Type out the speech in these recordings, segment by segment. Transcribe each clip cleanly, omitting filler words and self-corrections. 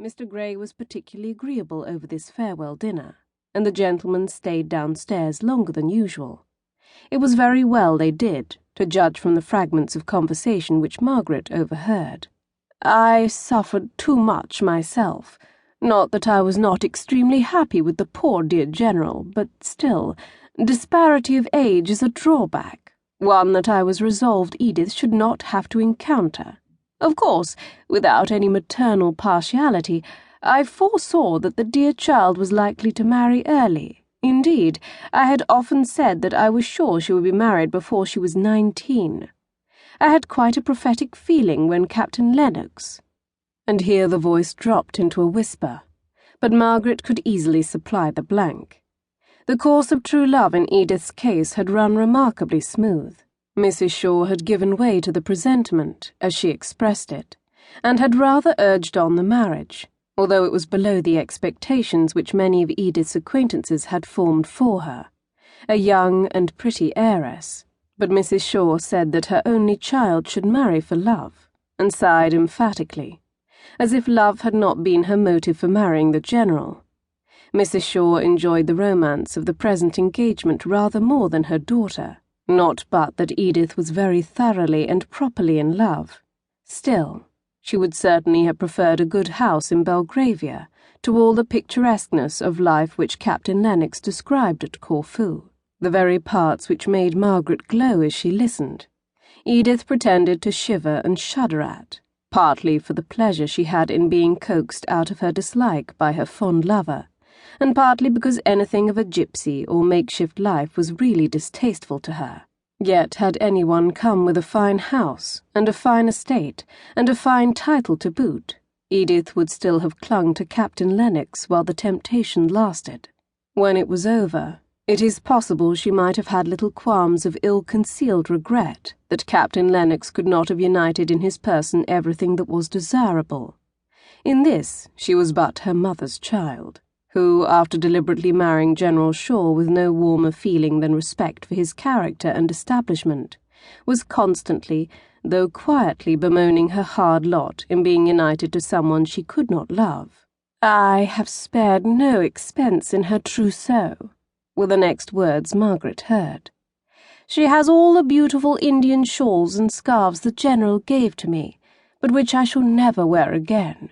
Mr. Gray was particularly agreeable over this farewell dinner, and the gentlemen stayed downstairs longer than usual. It was very well they did, to judge from the fragments of conversation which Margaret overheard. "I suffered too much myself. Not that I was not extremely happy with the poor dear General, but still, disparity of age is a drawback, one that I was resolved Edith should not have to encounter. Of course, without any maternal partiality, I foresaw that the dear child was likely to marry early. Indeed, I had often said that I was sure she would be married before she was 19. I had quite a prophetic feeling when Captain Lennox—" And here the voice dropped into a whisper, but Margaret could easily supply the blank. The course of true love in Edith's case had run remarkably smooth. Mrs. Shaw had given way to the presentiment, as she expressed it, and had rather urged on the marriage, although it was below the expectations which many of Edith's acquaintances had formed for her, a young and pretty heiress. But Mrs. Shaw said that her only child should marry for love, and sighed emphatically, as if love had not been her motive for marrying the General. Mrs. Shaw enjoyed the romance of the present engagement rather more than her daughter, not but that Edith was very thoroughly and properly in love. Still, she would certainly have preferred a good house in Belgravia to all the picturesqueness of life which Captain Lennox described at Corfu, the very parts which made Margaret glow as she listened. Edith pretended to shiver and shudder at, partly for the pleasure she had in being coaxed out of her dislike by her fond lover, and partly because anything of a gypsy or makeshift life was really distasteful to her. Yet had anyone come with a fine house, and a fine estate, and a fine title to boot, Edith would still have clung to Captain Lennox while the temptation lasted. When it was over, it is possible she might have had little qualms of ill-concealed regret that Captain Lennox could not have united in his person everything that was desirable. In this she was but her mother's child, who, after deliberately marrying General Shaw with no warmer feeling than respect for his character and establishment, was constantly, though quietly, bemoaning her hard lot in being united to someone she could not love. "I have spared no expense in her trousseau," were the next words Margaret heard. "She has all the beautiful Indian shawls and scarves the General gave to me, but which I shall never wear again."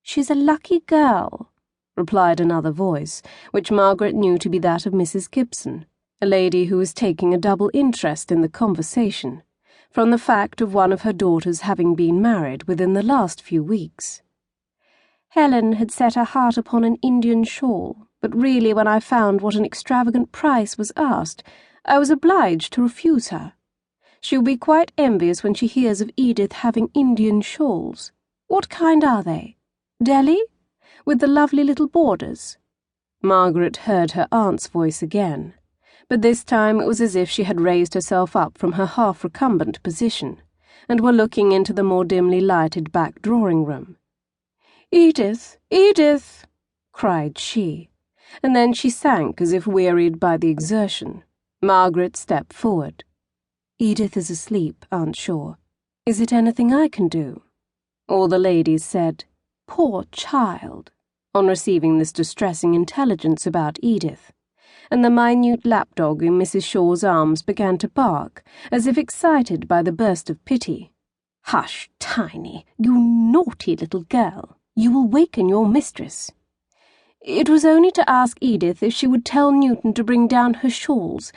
"She's a lucky girl," replied another voice, which Margaret knew to be that of Mrs. Gibson, a lady who was taking a double interest in the conversation, from the fact of one of her daughters having been married within the last few weeks. "Helen had set her heart upon an Indian shawl, but really when I found what an extravagant price was asked, I was obliged to refuse her. She will be quite envious when she hears of Edith having Indian shawls. What kind are they? Delhi? With the lovely little borders?" Margaret heard her aunt's voice again, but this time it was as if she had raised herself up from her half-recumbent position, and were looking into the more dimly lighted back drawing-room. "Edith, Edith!" cried she, and then she sank as if wearied by the exertion. Margaret stepped forward. "Edith is asleep, Aunt Shaw. Is it anything I can do?" All the ladies said, "Poor child," on receiving this distressing intelligence about Edith, and the minute lapdog in Mrs. Shaw's arms began to bark, as if excited by the burst of pity. "Hush, Tiny, you naughty little girl. You will waken your mistress. It was only to ask Edith if she would tell Newton to bring down her shawls.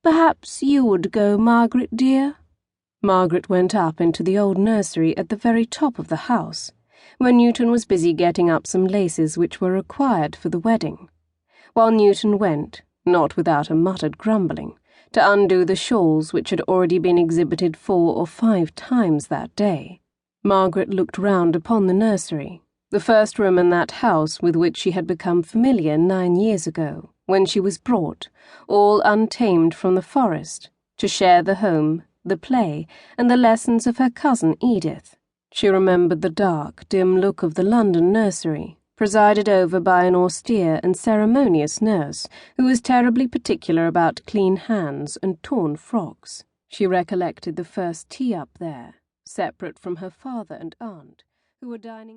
Perhaps you would go, Margaret, dear?" Margaret went up into the old nursery at the very top of the house, where Newton was busy getting up some laces which were required for the wedding, while Newton went, not without a muttered grumbling, to undo the shawls which had already been exhibited 4 or 5 times that day. Margaret looked round upon the nursery, the first room in that house with which she had become familiar 9 years ago, when she was brought, all untamed from the forest, to share the home, the play, and the lessons of her cousin Edith. She remembered the dark, dim look of the London nursery, presided over by an austere and ceremonious nurse who was terribly particular about clean hands and torn frocks. She recollected the first tea up there, separate from her father and aunt, who were dining